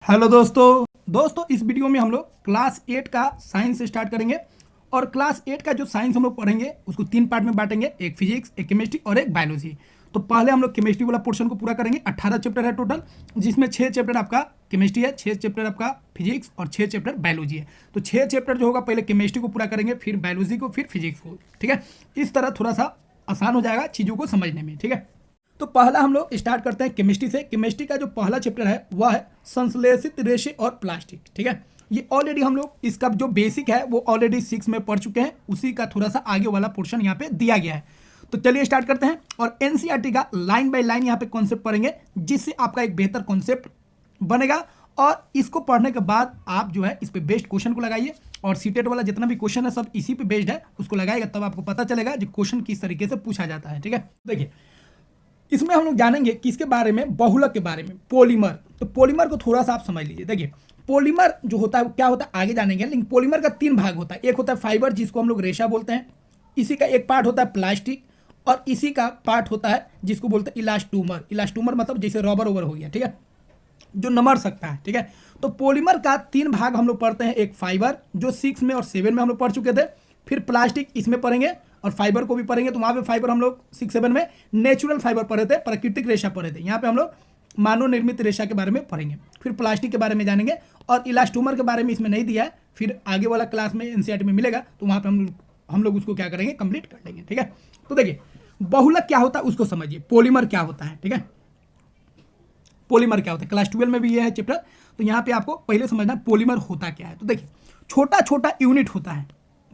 Hello दोस्तों इस video में हम लोग क्लास 8 का साइंस स्टार्ट करेंगे। और क्लास 8 का जो साइंस हम लोग पढ़ेंगे उसको 3 पार्ट में बांटेंगे, एक फिजिक्स, एक केमिस्ट्री और एक बायोलॉजी। तो पहले हम लोग केमिस्ट्री वाला पोर्शन को पूरा करेंगे। 18 चैप्टर है टोटल, जिसमें 6 चैप्टर आपका केमिस्ट्री है, 6 चैप्टर आपका फिजिक्स और 6 चैप्टर बायोलॉजी है। तो 6 चैप्टर जो होगा पहले केमिस्ट्री को पूरा करेंगे, फिर बायोलॉजी को, फिर फिजिक्स को। ठीक है, इस तरह थोड़ा सा आसान हो जाएगा चीज़ों को समझने में। ठीक है, तो पहला हम लोग स्टार्ट करते हैं केमिस्ट्री से। केमिस्ट्री का जो पहला चैप्टर है वह है संश्लेषित रेशे और प्लास्टिक। ठीक है, ये ऑलरेडी हम लोग इसका जो बेसिक है वो ऑलरेडी 6 में पढ़ चुके हैं, उसी का थोड़ा सा आगे वाला पोर्शन यहाँ पे दिया गया है। तो चलिए स्टार्ट करते हैं और एनसीईआरटी का लाइन बाय लाइन यहाँ पे कॉन्सेप्ट पढ़ेंगे, जिससे आपका एक बेहतर कॉन्सेप्ट बनेगा। और इसको पढ़ने के बाद आप जो है इस पे बेस्ड क्वेश्चन को लगाइए, और सीटेट वाला जितना भी क्वेश्चन है सब इसी पे बेस्ड है, उसको लगाएगा तब आपको पता चलेगा जो क्वेश्चन किस तरीके से पूछा जाता है। ठीक है, देखिए इसमें हम लोग जानेंगे किसके बारे में, बहुलक के बारे में, पॉलीमर। तो पॉलीमर को थोड़ा सा आप समझ लीजिए। देखिए पॉलीमर जो होता है वो क्या होता है आगे जानेंगे, लेकिन पॉलीमर का 3 भाग होता है। एक होता है फाइबर, जिसको हम लोग रेशा बोलते हैं, इसी का एक पार्ट होता है प्लास्टिक, और इसी का पार्ट होता है जिसको बोलते हैं इलास्टोमर। इलास्टोमर मतलब जैसे रबर ओवर हो गया, ठीक है, जो नमर सकता है। ठीक है, तो पॉलीमर का 3 भाग हम लोग पढ़ते हैं। एक फाइबर जो 6 में और 7 में हम लोग पढ़ चुके थे, फिर प्लास्टिक इसमें पढ़ेंगे, और फाइबर को भी पढ़ेंगे। तो वहाँ पे फाइबर हम लोग 6-7 में नेचुरल फाइबर पढ़े थे, प्राकृतिक रेशा पढ़े थे। यहाँ पे हम लोग मानव निर्मित रेशा के बारे में पढ़ेंगे, फिर प्लास्टिक के बारे में जानेंगे, और इलास्टोमर के बारे में इसमें नहीं दिया है, फिर आगे वाला क्लास में एनसीईआरटी में मिलेगा, तो वहाँ पे हम लोग उसको क्या करेंगे, कंप्लीट कर लेंगे। ठीक है, तो देखिए बहुलक क्या होता है उसको समझिए, पॉलीमर क्या होता है। ठीक है, पॉलीमर क्या होता है, क्लास 12 में भी ये है चैप्टर। तो यहाँ पे आपको पहले समझना पॉलीमर होता क्या है। तो देखिए छोटा छोटा यूनिट होता है,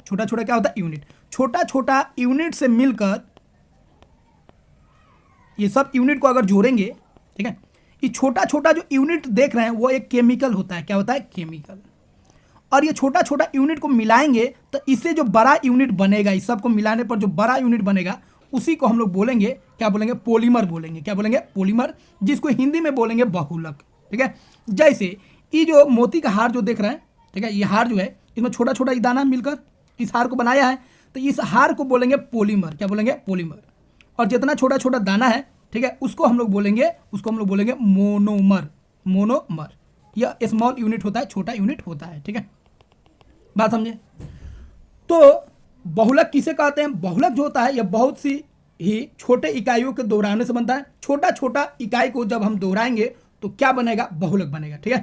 छोटा छोटा क्या होता है, यूनिट। छोटा छोटा यूनिट से मिलकर ये सब यूनिट को अगर जोड़ेंगे, ठीक है, ये छोटा छोटा जो यूनिट देख रहे हैं वो एक केमिकल होता है। क्या होता है, केमिकल। और ये छोटा छोटा यूनिट को मिलाएंगे तो इससे जो बड़ा यूनिट बनेगा, इस सब को मिलाने पर जो बड़ा यूनिट बनेगा उसी को हम लोग बोलेंगे, क्या बोलेंगे, पॉलीमर बोलेंगे। क्या बोलेंगे, पॉलीमर, जिसको हिंदी में बोलेंगे बहुलक। ठीक है, जैसे ये जो मोती का हार जो देख रहे हैं, ठीक है, ये हार जो है इसमें छोटा छोटा दाना मिलकर इस हार को बनाया है, तो इस हार को बोलेंगे पॉलीमर। क्या बोलेंगे, पॉलीमर। और जितना छोटा छोटा दाना है, ठीक है, उसको हम लोग बोलेंगे मोनोमर। मोनोमर यह स्मॉल यूनिट होता है, छोटा यूनिट होता है। ठीक है, बात समझे। तो बहुलक किसे कहते हैं, बहुलक जो होता है यह बहुत सी ही छोटे इकाइयों के दोहराने से बनता है। छोटा छोटा इकाई को जब हम दोहराएंगे तो क्या बनेगा, बहुलक बनेगा। ठीक है,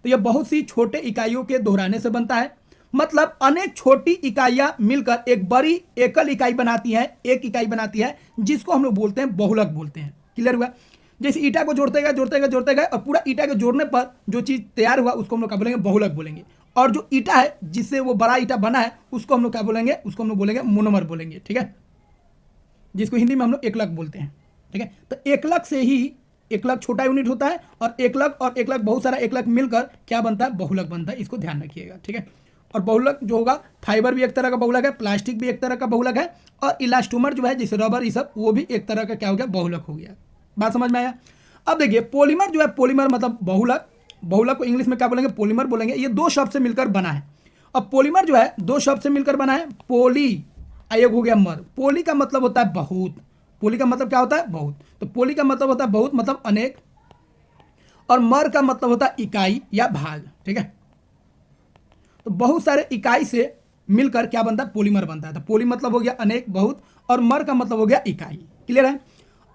तो यह बहुत सी छोटे इकाइयों के दोहराने से बनता है, मतलब अनेक छोटी इकाइयां मिलकर एक बड़ी एकल इकाई बनाती हैं, एक इकाई बनाती है, जिसको हम लोग बोलते हैं बहुलक बोलते हैं। क्लियर हुआ। जैसे ईटा को जोड़ते गए और पूरा ईटा के जोड़ने पर जो चीज़ तैयार हुआ उसको हम लोग क्या बोलेंगे, बहुलक बोलेंगे। और जो ईटा है जिससे वो बड़ा ईटा बना है उसको हम लोग क्या बोलेंगे, उसको हम लोग बोलेंगे मोनोमर बोलेंगे। ठीक है, जिसको हिंदी में हम लोग एकलक बोलते हैं। ठीक है, तो एकलक से ही, एकलक छोटा यूनिट होता है, और एकलक बहुत सारा एकलक मिलकर क्या बनता है, बहुलक बनता है। इसको ध्यान रखिएगा। ठीक है, और बहुलक जो होगा, फाइबर भी एक तरह का बहुलक है, प्लास्टिक भी एक तरह का बहुलक है, और इलास्टोमर जो है जैसे रबर ये सब, वो भी एक तरह का क्या हो गया, बहुलक हो गया। बात समझ में आया। अब देखिए पॉलीमर जो है, पॉलीमर मतलब बहुलक, बहुलक को इंग्लिश में क्या बोलेंगे, पॉलीमर बोलेंगे। ये 2 शब्द से मिलकर बना है। अब पॉलीमर जो है 2 शब्द से मिलकर बना है, पोली एक हो गया मर। पोली का मतलब होता है बहुत, पोली का मतलब क्या होता है, बहुत। तो पोली का मतलब होता है बहुत, मतलब अनेक, और मर का मतलब होता है इकाई या भाग। ठीक है, तो बहुत सारे इकाई से मिलकर क्या बनता है, पॉलीमर बनता है। तो पोली मतलब हो गया अनेक, बहुत, और मर का मतलब हो गया इकाई। क्लियर है।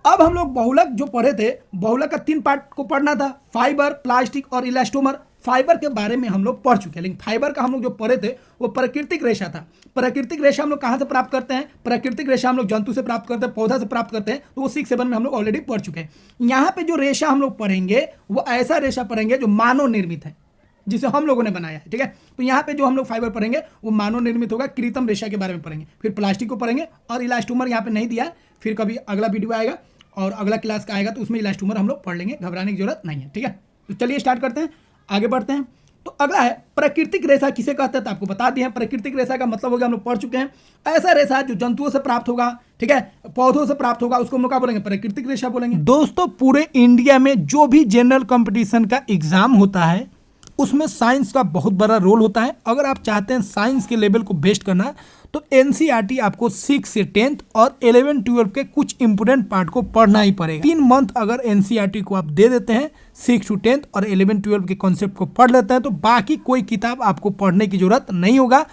अब हम लोग बहुलक जो पढ़े थे, बहुलक का 3 पार्ट को पढ़ना था, फाइबर, प्लास्टिक और इलास्टोमर। फाइबर के बारे में हम लोग पढ़ चुके हैं, लेकिन फाइबर का हम लोग जो पढ़े थे वो प्राकृतिक रेशा था। प्राकृतिक रेशा हम लोग कहाँ से प्राप्त करते हैं, प्राकृतिक रेशा हम लोग जंतु से प्राप्त करते हैं, पौधा से प्राप्त करते हैं। तो वो 6-7 में हम लोग ऑलरेडी पढ़ चुके हैं। यहाँ पे जो रेशा हम लोग पढ़ेंगे वो ऐसा रेशा पढ़ेंगे जो मानव निर्मित है, जिसे हम लोगों ने बनाया है। ठीक है, तो यहाँ पे जो हम लोग फाइबर पढ़ेंगे वो मानव निर्मित होगा, कृत्रिम रेशा के बारे में पढ़ेंगे। फिर प्लास्टिक को पढ़ेंगे, और इलास्टोमर यहाँ पे नहीं दिया है, फिर कभी अगला वीडियो आएगा और अगला क्लास का आएगा तो उसमें इलास्टोमर हम लोग पढ़ लेंगे, घबराने की जरूरत नहीं है। ठीक है, तो चलिए स्टार्ट करते हैं, आगे बढ़ते हैं। तो अगला है प्राकृतिक रेशा किसे कहते हैं, तो आपको बता दिए हैं। प्राकृतिक रेशा का मतलब हो गया, हम लोग पढ़ चुके हैं, ऐसा रेशा जो जंतुओं से प्राप्त होगा, ठीक है, पौधों से प्राप्त होगा, उसको हम लोग क्या बोलेंगे, प्राकृतिक रेशा बोलेंगे। दोस्तों पूरे इंडिया में जो भी जनरल कंपटीशन का एग्जाम होता है उसमें साइंस का बहुत बड़ा रोल होता है। अगर आप चाहते हैं साइंस के लेवल को बेस्ट करना तो एनसीईआरटी आपको 6 से 10th और 11-12 के कुछ इंपोर्टेंट पार्ट को पढ़ना ही पड़ेगा। 3 मंथ अगर एनसीईआरटी को आप दे देते हैं 6 to 10th और 11-12 के कॉन्सेप्ट को पढ़ लेते हैं तो बाकी कोई किताब आपको पढ़ने की जरूरत नहीं होगा।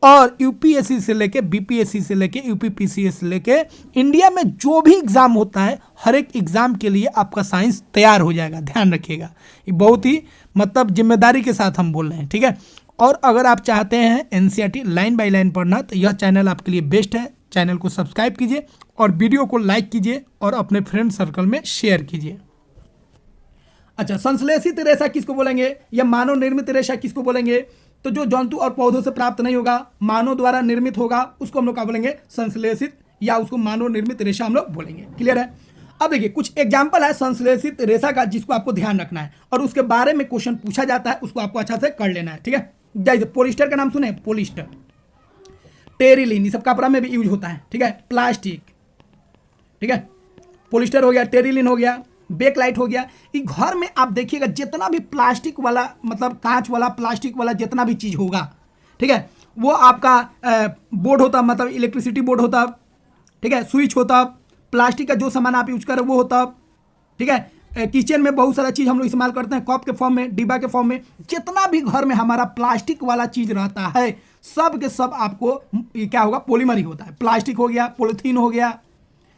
और यूपीएससी से लेके बीपीएससी से लेके यूपीपीसीएस से लेके इंडिया में जो भी एग्जाम होता है हर एक एग्जाम के लिए आपका साइंस तैयार हो जाएगा। ध्यान रखिएगा, ये बहुत ही मतलब जिम्मेदारी के साथ हम बोल रहे हैं, ठीक है। और अगर आप चाहते हैं एनसीईआरटी लाइन बाय लाइन पढ़ना तो यह चैनल आपके लिए बेस्ट है। चैनल को सब्सक्राइब कीजिए और वीडियो को लाइक कीजिए और अपने फ्रेंड सर्कल में शेयर कीजिए। अच्छा, संश्लेषित रेशा किसको बोलेंगे या मानव निर्मित रेशा किसको बोलेंगे? तो जो जंतु और पौधों से प्राप्त नहीं होगा, मानव द्वारा निर्मित होगा, उसको हम लोग क्या बोलेंगे? संश्लेषित, या उसको मानव निर्मित रेशा हम लोग बोलेंगे। क्लियर है? अब देखिए कुछ एग्जाम्पल है संश्लेषित रेशा का जिसको आपको ध्यान रखना है और उसके बारे में क्वेश्चन पूछा जाता है, उसको आपको अच्छा से कर लेना है, ठीक है। जैसे पोलिस्टर का नाम सुने, पोलिस्टर, टेरिलिन, ये सब कपड़ा में भी यूज होता है, ठीक है। प्लास्टिक, ठीक है, पोलिस्टर हो गया, टेरिलिन हो गया, बेकलाइट हो गया। ये घर में आप देखिएगा जितना भी प्लास्टिक वाला मतलब कांच वाला प्लास्टिक वाला जितना भी चीज़ होगा, ठीक है, वो आपका बोर्ड होता, मतलब इलेक्ट्रिसिटी बोर्ड होता, ठीक है, स्विच होता, प्लास्टिक का जो सामान आप यूज करें वो होता, ठीक है। किचन में बहुत सारा चीज़ हम लोग इस्तेमाल करते हैं, कप के फॉर्म में, डिब्बा के फॉर्म में, जितना भी घर में हमारा प्लास्टिक वाला चीज़ रहता है सब के सब आपको ये क्या होगा? पॉलीमर ही होता है। प्लास्टिक हो गया, पॉलीथीन हो गया,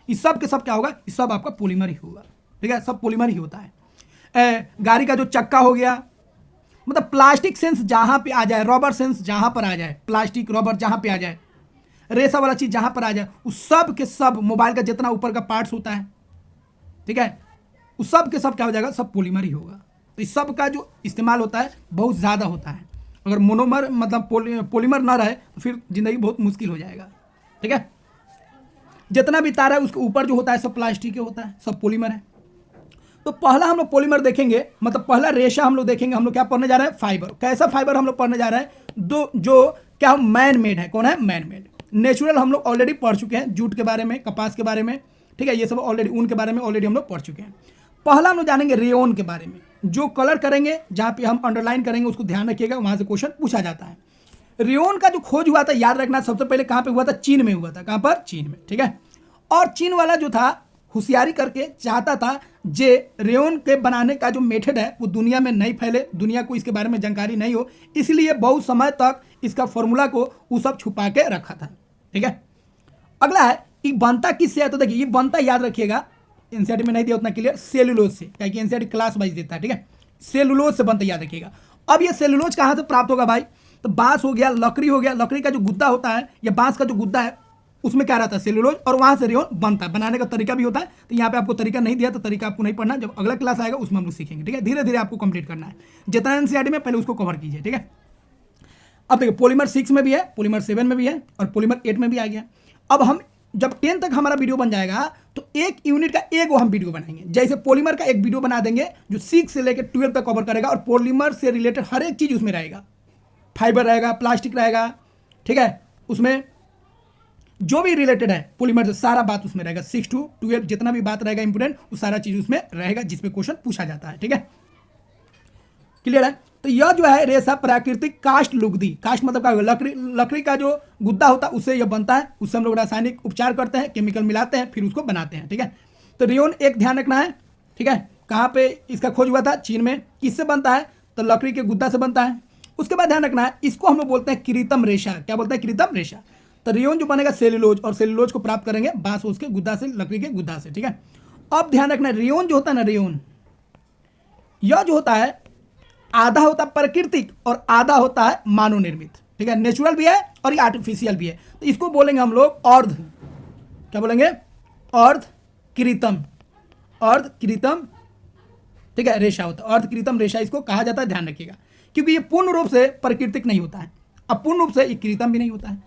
ये सब के सब क्या होगा? ये सब आपका पॉलीमर ही होगा, ठीक है, सब पॉलीमर ही होता है। गाड़ी का जो चक्का हो गया, मतलब प्लास्टिक सेंस जहाँ पे आ जाए, रबर सेंस जहाँ पर आ जाए, प्लास्टिक रबर जहाँ पे आ जाए, रेशा वाला चीज़ जहाँ पर आ जाए, उस सब के सब, मोबाइल का जितना ऊपर का पार्ट्स होता है, ठीक है, उस सब के सब क्या हो जाएगा? सब पॉलीमर ही होगा। तो इस सब का जो इस्तेमाल होता है बहुत ज़्यादा होता है। अगर मोनोमर मतलब पॉलीमर ना रहे तो फिर ज़िंदगी बहुत मुश्किल हो जाएगा, ठीक है। जितना भी तार है उसके ऊपर जो होता है सब प्लास्टिक होता है, सब पॉलीमर है। तो पहला हम लोग पॉलीमर देखेंगे, मतलब पहला रेशा हम लोग देखेंगे। हम लोग क्या पढ़ने जा रहे हैं? फाइबर। कैसा फाइबर हम लोग पढ़ने जा रहे हैं? जो क्या मैन मेड है। कौन है? Man made. नेचुरल हम लोग ऑलरेडी पढ़ चुके हैं, जूट के बारे में, कपास के बारे में, ठीक है, ये सब ऑलरेडी, ऊन के बारे में ऑलरेडी हम लोग पढ़ चुके हैं। पहला हम लोग जानेंगे रेयोन के बारे में। जो कलर करेंगे, जहाँ पे हम अंडरलाइन करेंगे उसको ध्यान रखिएगा, वहाँ से क्वेश्चन पूछा जाता है। रेयोन का जो खोज हुआ था, याद रखना, सबसे पहले कहाँ पे हुआ था? चीन में हुआ था। कहाँ पर? चीन में, ठीक है। और चीन वाला जो था होशियारी करके चाहता था जे रेयोन के बनाने का जो मेथड है वो दुनिया में नहीं फैले, दुनिया को इसके बारे में जानकारी नहीं हो, इसलिए बहुत समय तक इसका फॉर्मूला को वो सब छुपा के रखा था, ठीक है। अगला है ये बनता किससे है? तो देखिए ये बनता याद रखिएगा, एनसीईआरटी में नहीं दिया उतना क्लियर, सेलुलोज से, क्योंकि एनसीईआरटी क्लास वाइज देता है, ठीक है। सेलुलोज से बनता याद रखिएगा। अब ये सेलुलोज कहाँ से प्राप्त होगा भाई? तो बांस हो गया, लकड़ी हो गया, लकड़ी का जो गुद्दा होता है या बांस का जो गुद्दा है उसमें क्या रहता है? सेलुलोज, और वहाँ से रेयोन बनता है। बनाने का तरीका भी होता है, तो यहाँ पे आपको तरीका नहीं दिया तो तरीका आपको नहीं पढ़ना, जब अगला क्लास आएगा उसमें हम लोग सीखेंगे, ठीक है। धीरे धीरे आपको कंप्लीट करना है, जितना एनसीईआरटी में पहले उसको कवर कीजिए, ठीक है। अब देखिए पॉलीमर 6 में भी है, पॉलीमर 7 में भी है और पॉलीमर 8 में भी आ गया। अब हम जब 10 तक हमारा वीडियो बन जाएगा तो एक यूनिट का एक हम वीडियो बनाएंगे। जैसे पॉलीमर का एक वीडियो बना देंगे जो 6 से लेकर 12 तक कवर करेगा और पॉलीमर से रिलेटेड हर एक चीज़ उसमें रहेगा, फाइबर रहेगा, प्लास्टिक रहेगा, ठीक है, उसमें जो भी रिलेटेड है पॉलीमर से सारा बात उसमें रहेगा। 6 to 12 जितना भी बात रहेगा इंपोर्टेंट वो सारा चीज़ उसमें रहेगा जिसमें क्वेश्चन पूछा जाता है, ठीक है। क्लियर है? तो यह जो है रेशा प्राकृतिक काष्ठ लुगदी, काष्ठ मतलब क्या होगा? लकड़ी का जो गुद्दा होता है उससे यह बनता है, उससे हम लोग रासायनिक उपचार करते हैं, केमिकल मिलाते हैं, फिर उसको बनाते हैं, ठीक है। तो रेयोन एक ध्यान रखना है, ठीक है। कहाँ पे इसका खोज हुआ था? चीन में। किससे बनता है? तो लकड़ी के गुद्दा से बनता है। उसके बाद ध्यान रखना है, इसको हम लोग बोलते हैं कृत्रिम रेशा। क्या बोलते हैं? कृत्रिम रेशा। तो रेयोन जो बनेगा सेलुलोज, और सेलुलोज को प्राप्त करेंगे बांस उसके गुद्दा से, लकड़ी के गुद्दा से, ठीक है। अब ध्यान रखना, रेयोन जो होता है ना, रेयोन यह जो होता है आधा होता है प्राकृतिक और आधा होता है मानव निर्मित, ठीक है। नेचुरल भी है और ये आर्टिफिशियल भी है। तो इसको बोलेंगे हम लोग अर्ध, क्या बोलेंगे? अर्ध कृत्रिम, अर्ध कृत्रिम, ठीक है, रेशा होता है। अर्ध कृत्रिम रेशा इसको कहा जाता है, ध्यान रखिएगा, क्योंकि ये पूर्ण रूप से प्राकृतिक नहीं होता है, अब पूर्ण रूप से ये कृत्रिम भी नहीं होता है,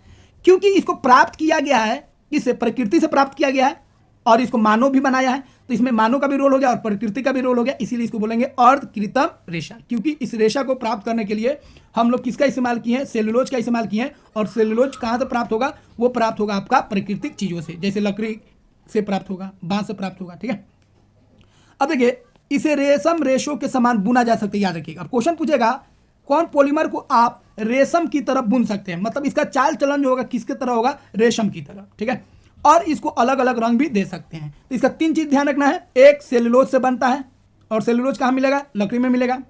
क्योंकि इसको प्राप्त किया गया है, इससे प्रकृति से प्राप्त किया गया है और इसको मानव भी बनाया है, तो इसमें मानव का भी रोल हो गया और प्रकृति का भी रोल हो गया, इसीलिए इसको बोलेंगे अर्ध कृत्रिम रेशा। क्योंकि इस रेशा को प्राप्त करने के लिए हम लोग किसका इस्तेमाल किए हैं? सेलुलोज का इस्तेमाल किए हैं। और सेलुलोज कहाँ से प्राप्त होगा? वो प्राप्त होगा आपका प्राकृतिक चीज़ों से, जैसे लकड़ी से प्राप्त होगा, बांस से प्राप्त होगा, ठीक है। अब देखिए इसे रेशम रेशों के समान बुना जा सकता है, याद रखिएगा। क्वेश्चन पूछेगा कौन पॉलीमर को आप रेशम की तरह बुन सकते हैं, मतलब इसका चाल चलन जो होगा किसके तरह होगा, रेशम की तरह, ठीक है। और इसको अलग अलग रंग भी दे सकते हैं। तो इसका 3 चीज ध्यान रखना है, एक सेलुलोज से बनता है, और सेलुलोज कहाँ मिलेगा, लकड़ी में मिलेगा।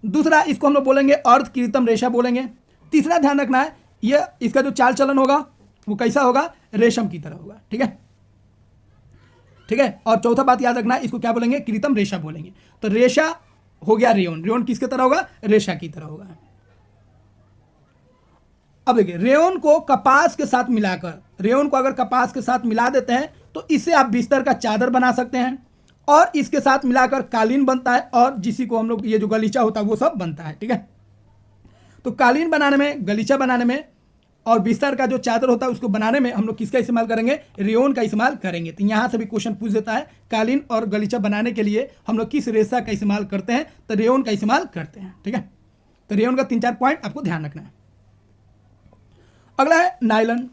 दूसरा इसको हम लोग बोलेंगे अर्ध कृत्रिम रेशा बोलेंगे। तीसरा ध्यान रखना है, ये इसका जो चाल चलन होगा वो कैसा होगा, रेशम की तरह होगा, ठीक है, ठीक है। और चौथा बात याद रखना है, इसको क्या बोलेंगे, कृत्रिम रेशा बोलेंगे। तो रेशा हो गया रेयन, रेयन किसके तरह होगा, रेशा की तरह होगा। अब देखिए रेयन को कपास के साथ मिलाकर, रेयन को अगर कपास के साथ मिला देते हैं तो इससे आप बिस्तर का चादर बना सकते हैं, और इसके साथ मिलाकर कालीन बनता है, और जिसी को हम लोग ये जो गलीचा होता है वो सब बनता है, ठीक है। तो कालीन बनाने में, गलीचा बनाने में, और बिस्तर का जो चादर होता है उसको बनाने में हम लोग किसका इस्तेमाल करेंगे, रेयन का इस्तेमाल करेंगे। तो यहाँ से भी क्वेश्चन पूछ देता है, कालीन और गलीचा बनाने के लिए हम लोग किस रेशा का इस्तेमाल करते हैं, तो रेयन का इस्तेमाल करते हैं, ठीक है। तो रेयन का 3-4 पॉइंट आपको ध्यान रखना है। अगला है नायलॉन।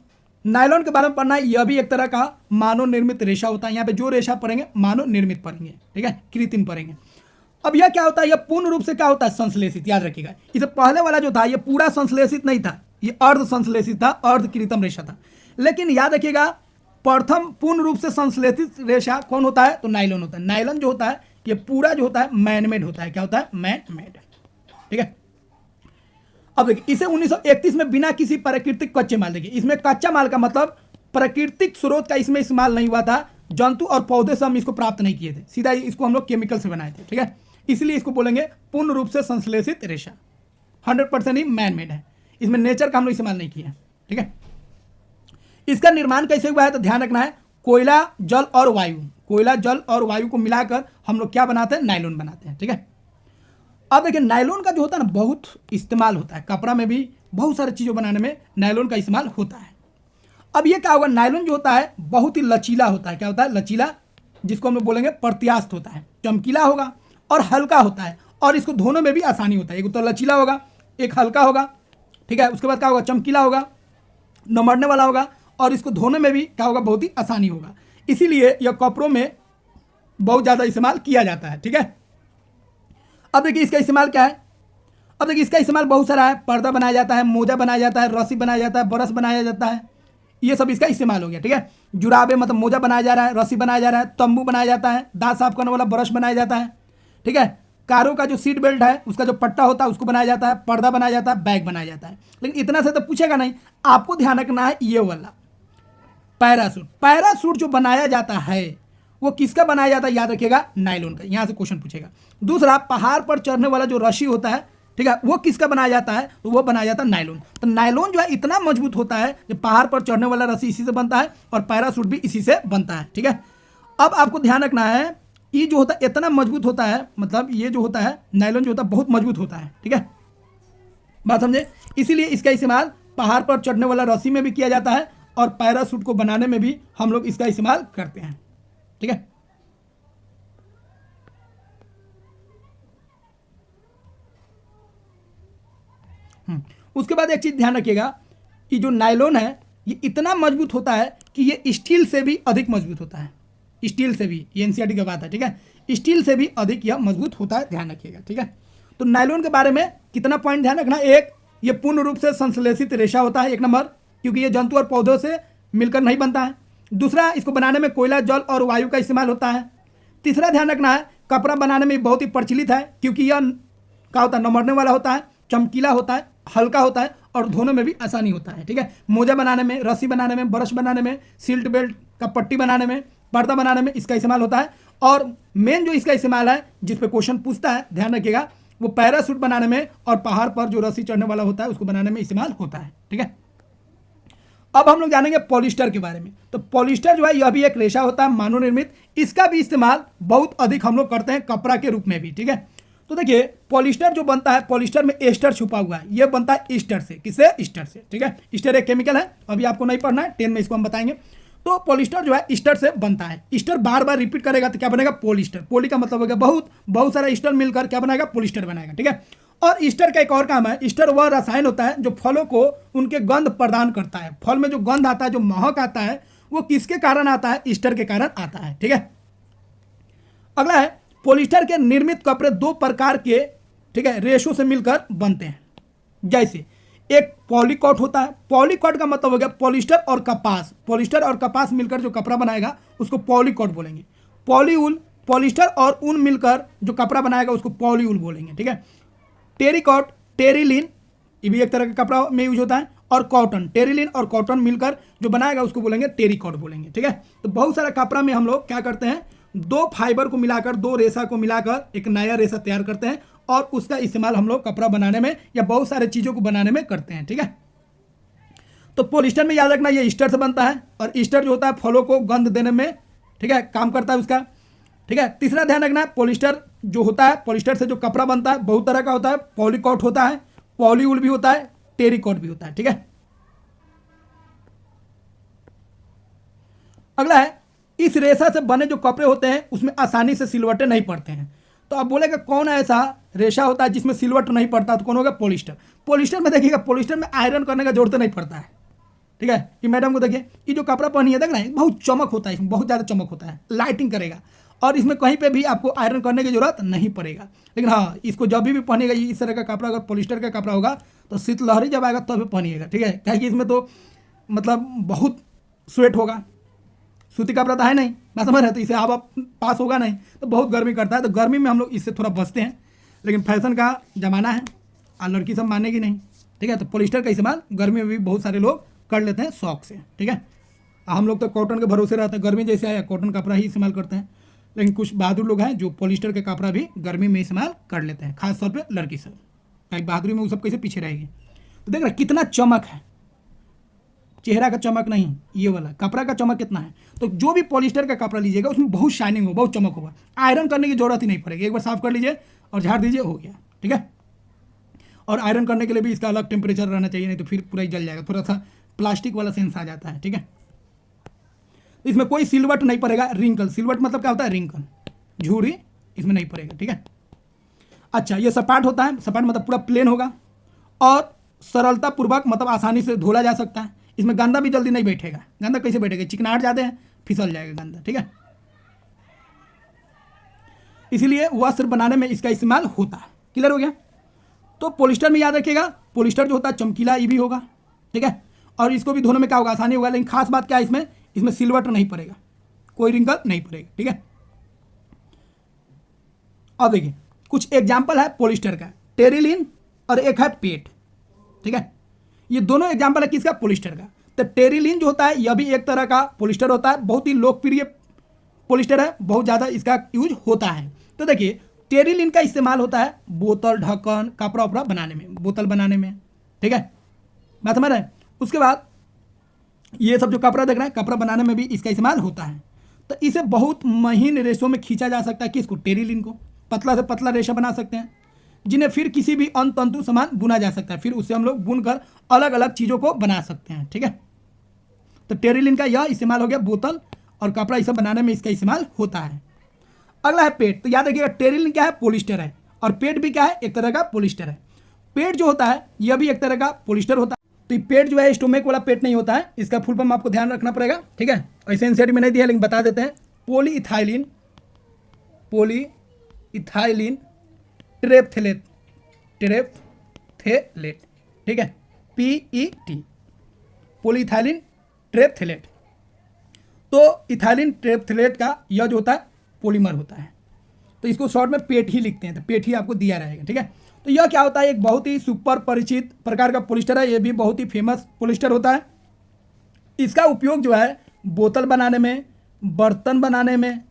नायलॉन के बारे में पढ़ना है, यह भी एक तरह का मानव निर्मित रेशा होता है। यहाँ पे जो रेशा पढ़ेंगे मानव निर्मित पढ़ेंगे, ठीक है, कृत्रिम पढ़ेंगे। अब यह क्या होता है, यह पूर्ण रूप से क्या होता है, संश्लेषित, याद रखिएगा। इससे पहले वाला जो था यह पूरा संश्लेषित नहीं था, ये अर्ध संश्लेषित था, अर्ध कृत्रिम रेशा था। लेकिन याद रखिएगा प्रथम पूर्ण रूप से संश्लेषित रेशा कौन होता है, तो नायलॉन होता है। नायलॉन जो होता है ये पूरा जो होता है मैनमेड होता है, क्या होता है, मैनमेड, ठीक है। अब देखिए इसे 1931 में बिना किसी प्राकृतिक कच्चे माल, देखिए इसमें कच्चा माल का मतलब प्राकृतिक स्रोत का इसमें इस्तेमाल नहीं हुआ था, जंतु और पौधे से हम इसको प्राप्त नहीं किए थे, सीधा इसको हम लोग केमिकल से बनाए थे, ठीक है। इसलिए इसको बोलेंगे पूर्ण रूप से संश्लेषित रेशा, 100% ही मैनमेड है, इसमें नेचर का हम लोग इस्तेमाल नहीं किया, ठीक है। इसका निर्माण कैसे हुआ है, तो ध्यान रखना है, कोयला, जल और वायु, कोयला, जल और वायु को मिलाकर हम लोग क्या बनाते हैं, नायलॉन बनाते हैं, ठीक है। अब देखिए नायलॉन का जो होता है ना बहुत इस्तेमाल होता है, कपड़ा में भी बहुत सारी चीज़ों बनाने में नायलॉन का इस्तेमाल होता है। अब ये क्या होगा, नायलॉन जो होता है बहुत ही लचीला होता है, क्या होता है, लचीला, जिसको हम लोग बोलेंगे प्रत्यास्थ होता है, चमकीला होगा और हल्का होता है, और इसको धोने में भी आसानी होता है। एक तो लचीला होगा, एक हल्का होगा, ठीक है, उसके बाद क्या होगा, चमकीला होगा, नमड़ने वाला होगा, और इसको धोने में भी क्या होगा, बहुत ही आसानी होगा। इसीलिए यह कपड़ों में बहुत ज़्यादा इस्तेमाल किया जाता है, ठीक है। अब देखिए इसका इस्तेमाल क्या है, अब देखिए इसका इस्तेमाल बहुत सारा है, पर्दा बनाया जाता है, मोजा बनाया जाता है, रस्सी बनाया जाता है, ब्रश बनाया जाता है, ये सब इसका इस्तेमाल हो गया, ठीक है। जुराबे मतलब मोजा बनाया जा रहा है, रस्सी बनाया जा रहा है, तंबू बनाया जाता है, दांत साफ करने वाला ब्रश बनाया जाता है, ठीक है। कारों का जो सीट बेल्ट है उसका जो पट्टा होता है उसको बनाया जाता है, पर्दा बनाया जाता है, बैग बनाया जाता है। लेकिन इतना से तो पूछेगा नहीं, आपको ध्यान रखना है ये वाला पैरासूट, पैरासूट जो बनाया जाता है वो किसका बनाया जाता है, याद रखिएगा, नायलॉन का, यहाँ से क्वेश्चन पूछेगा। दूसरा पहाड़ पर चढ़ने वाला जो रस्सी होता है, ठीक है, वो किसका बनाया जाता है, तो वो बनाया जाता है नायलॉन। तो नायलॉन जो है इतना मजबूत होता है कि पहाड़ पर चढ़ने वाला रस्सी इसी से बनता है, और पैरासूट भी इसी से बनता है, ठीक है। अब आपको ध्यान रखना है, ये जो होता है इतना मजबूत होता है, मतलब ये जो होता है नायलॉन जो होता है बहुत मजबूत होता है, ठीक है, बात समझे। इसीलिए इसका इस्तेमाल पहाड़ पर चढ़ने वाला रस्सी में भी किया जाता है, और पैरासूट को बनाने में भी हम लोग इसका इस्तेमाल करते हैं, ठीक है। उसके बाद एक चीज ध्यान रखिएगा, ये जो नायलॉन है ये इतना मजबूत होता है कि ये स्टील से भी अधिक मजबूत होता है, स्टील से भी, ये एनसीईआरटी की बात है, ठीक है, स्टील से भी अधिक यह मजबूत होता है, ध्यान रखिएगा, ठीक है। तो नायलॉन के बारे में कितना पॉइंट ध्यान रखना, एक, ये पूर्ण रूप से संश्लेषित रेशा होता है, 1 नंबर, क्योंकि ये जंतु और पौधों से मिलकर नहीं बनता है। दूसरा, इसको बनाने में कोयला, जल और वायु का इस्तेमाल होता है। तीसरा ध्यान रखना है, कपड़ा बनाने में बहुत ही प्रचलित है, क्योंकि यह क्या होता है, नमड़ने वाला होता है, चमकीला होता है, हल्का होता है, और धोने में भी आसानी होता है, ठीक है। मोजा बनाने में, रस्सी बनाने में, ब्रश बनाने में, सीट बेल्ट का पट्टी बनाने में, पर्दा बनाने में इसका इस्तेमाल होता है। और मेन जो इसका इस्तेमाल है, जिस पे क्वेश्चन पूछता है, ध्यान रखिएगा, वो पैरासूट बनाने में और पहाड़ पर जो रस्सी चढ़ने वाला होता है उसको बनाने में इस्तेमाल होता है, ठीक है। अब हम लोग जानेंगे पॉलिस्टर के बारे में। तो पॉलिस्टर जो है यह भी एक रेशा होता है मानव निर्मित, इसका भी इस्तेमाल बहुत अधिक हम लोग करते हैं कपड़ा के रूप में भी, ठीक है। तो देखिए पॉलिस्टर जो बनता है, पॉलिस्टर में एस्टर छुपा हुआ है, यह बनता है ईस्टर से, किससे, ईस्टर से, ठीक है। ईस्टर एक केमिकल है, अभी आपको नहीं पढ़ना है, 10 में इसको हम बताएंगे। तो पॉलिस्टर जो है ईस्टर से बनता है, ईस्टर बार बार रिपीट करेगा तो क्या बनेगा, पॉलिस्टर, पोली का मतलब होगा बहुत सारा ईस्टर मिलकर क्या बनाएगा, पॉलिस्टर बनाएगा, ठीक है। और ईस्टर का एक और काम है, ईस्टर वह रसायन होता है जो फलों को उनके गंध प्रदान करता है। फल में जो गंध आता है, जो महक आता है, वो किसके कारण आता है, ईस्टर के कारण आता है, ठीक है। अगला है, पॉलिस्टर के निर्मित कपड़े 2 प्रकार के, ठीक है, रेशों से मिलकर बनते हैं। जैसे एक पॉलीकॉट होता है, पॉलीकॉट का मतलब हो गया पॉलिस्टर और कपास, पॉलिस्टर और कपास मिलकर जो कपड़ा बनाएगा उसको पॉलीकॉट बोलेंगे। पॉलीवूल, पॉलिस्टर और ऊन मिलकर जो कपड़ा बनाएगा उसको पॉलीवूल बोलेंगे, ठीक है। टेरिकॉट, टेरिलिन, ये भी एक तरह का कपड़ा में यूज होता है, और कॉटन, टेरिलिन और कॉटन मिलकर जो बनाएगा उसको बोलेंगे टेरिकॉट बोलेंगे, ठीक है। तो बहुत सारा कपड़ा में हम लोग क्या करते हैं, दो फाइबर को मिलाकर, दो रेशा को मिलाकर एक नया रेशा तैयार करते हैं और उसका इस्तेमाल हम लोग कपड़ा बनाने में या बहुत सारे चीज़ों को बनाने में करते हैं, ठीक है। तो पॉलिस्टर में याद रखना ये ईस्टर से बनता है, और ईस्टर जो होता है फलों को गंध देने में, ठीक है, काम करता है उसका, ठीक है। तीसरा ध्यान रखना है, पॉलिस्टर जो होता है, पॉलिस्टर से जो कपड़ा बनता है बहुत तरह का होता है, पॉलीकॉट होता है, पॉलीवूल भी होता है, टेरिकॉट भी होता है, ठीक है। अगला है, इस रेशा से बने जो कपड़े होते हैं उसमें आसानी से सिलवटें नहीं पड़ते हैं। तो आप बोलेगा कौन ऐसा रेशा होता है जिसमें सिलवट नहीं पड़ता, तो कौन होगा, पॉलिस्टर। पॉलिस्टर में देखिएगा, पॉलिस्टर में आयरन करने का जरूरत नहीं पड़ता है, ठीक है। कि मैडम को देखिए, ये जो कपड़ा पहनी है देख रहे हैं, बहुत चमक होता है, इसमें बहुत ज़्यादा चमक होता है, लाइटिंग करेगा, और इसमें कहीं पे भी आपको आयरन करने की जरूरत नहीं पड़ेगा। लेकिन हाँ, इसको जब भी पहनेगा इस तरह का कपड़ा, अगर पॉलिस्टर का कपड़ा होगा तो शीतलहरी जब आएगा तब पहनिएगा, ठीक है। क्या कि इसमें तो मतलब बहुत स्वेट होगा, सूती कपड़ा तो है नहीं, मैं समझ रहा, तो इसे हवा पास होगा नहीं, तो बहुत गर्मी करता है, तो गर्मी में हम लोग इससे थोड़ा बचते हैं। लेकिन फैशन का ज़माना है और लड़की सब मानेगी नहीं, ठीक है। तो पॉलिस्टर का इस्तेमाल गर्मी में भी बहुत सारे लोग कर लेते हैं शौक से, ठीक है। हम लोग तो कॉटन के भरोसे रहते हैं, गर्मी जैसे आया कॉटन कपड़ा ही इस्तेमाल करते हैं। लेकिन कुछ बहादुर लोग हैं जो पॉलिस्टर के कपड़ा भी गर्मी में इस्तेमाल कर लेते हैं, खासतौर पर लड़की सब, क्या बहादुरी में वो सब कैसे पीछे रहेगी। तो देख रहे कितना चमक है, चेहरा का चमक नहीं, ये वाला कपड़ा का चमक कितना है। तो जो भी पॉलिस्टर का कपड़ा लीजिएगा उसमें बहुत शाइनिंग होगा, बहुत चमक होगा, आयरन करने की जरूरत ही नहीं पड़ेगी, एक बार साफ कर लीजिए और झाड़ दीजिए, हो गया, ठीक है। और आयरन करने के लिए भी इसका अलग टेम्परेचर रहना चाहिए, नहीं तो फिर पूरा ही जल जाएगा, थोड़ा सा प्लास्टिक वाला सेंस आ जाता है, ठीक है। इसमें कोई सिलवट नहीं पड़ेगा, रिंकल, सिलवट मतलब क्या होता है, रिंकल, झूरी इसमें नहीं पड़ेगा, ठीक है। अच्छा, ये सपाट होता है, सपाट मतलब पूरा प्लेन होगा, और सरलता पूर्वक मतलब आसानी से धोला जा सकता है, इसमें गंदा भी जल्दी नहीं बैठेगा। गंदा कैसे बैठेगा, चिकनाहट ज़्यादा है, फिसल जाएगा गंदा, ठीक है। इसीलिए वस्त्र बनाने में इसका इस्तेमाल होता है, क्लियर हो गया। तो पॉलिस्टर में याद रखिएगा, पॉलिस्टर जो होता है चमकीला ये भी होगा, ठीक है, और इसको भी धोने में क्या होगा, आसानी होगा। लेकिन खास बात क्या है, इसमें सिलवट नहीं पड़ेगा, कोई रिंकल नहीं पड़ेगा, ठीक है। अब देखिए कुछ एग्जाम्पल है पॉलिस्टर का, टेरिलिन और एक है पेट, ठीक है। ये दोनों एग्जाम्पल है किसका, पॉलिस्टर का। तो टेरिलिन जो होता है यह भी एक तरह का पॉलिस्टर होता है, बहुत ही लोकप्रिय पॉलिस्टर है, बहुत ज़्यादा इसका यूज होता है। तो देखिए टेरिलिन का इस्तेमाल होता है बोतल, ढक्कन, कपड़ा वपड़ा बनाने में, बोतल बनाने में, ठीक है, बात समझ रहे हैं। उसके बाद ये सब जो कपड़ा देख रहे हैं, कपड़ा बनाने में भी इसका इस्तेमाल होता है। तो इसे बहुत महीन रेशों में खींचा जा सकता है, किसको, टेरिलिन को, पतला से पतला रेशा बना सकते हैं, जिन्हें फिर किसी भी अन्य तंतु समान बुना जा सकता है, फिर उससे हम लोग बुनकर अलग अलग चीज़ों को बना सकते हैं, ठीक है। तो टेरिलिन का यह इस्तेमाल हो गया, बोतल और कपड़ा ये सब बनाने में इसका इस्तेमाल होता है। अगला है पेट। तो याद रखिएगा टेरिलिन क्या है, पॉलिस्टर है, और पेट भी क्या है, एक तरह का पॉलिस्टर है। पेट जो होता है यह भी एक तरह का पॉलिस्टर होता है। तो ये पेट जो है स्टोमेक वाला पेट नहीं होता है, इसका फुल फॉर्म आपको ध्यान रखना पड़ेगा, ठीक है। ऐसे एनसीईआरटी में नहीं दिया लेकिन बता देते हैं, पॉलीइथाइलिन, पॉलीइथाइलिन ट्रेप्थेलेट, ट्रेप्थेलेट, ठीक है, PET, पॉलीइथाइलिन ट्रेप्थेलेट। तो इथाइलिन ट्रेप्थेलेट का यह जो होता है पॉलीमर होता है, तो इसको शॉर्ट में पेट ही लिखते हैं, तो पेट ही आपको दिया रहेगा, ठीक है। तो यह क्या होता है, एक बहुत ही सुपर परिचित प्रकार का पॉलिस्टर है, ये भी बहुत ही फेमस पॉलिस्टर होता है। इसका उपयोग जो है बोतल बनाने में, बर्तन बनाने में,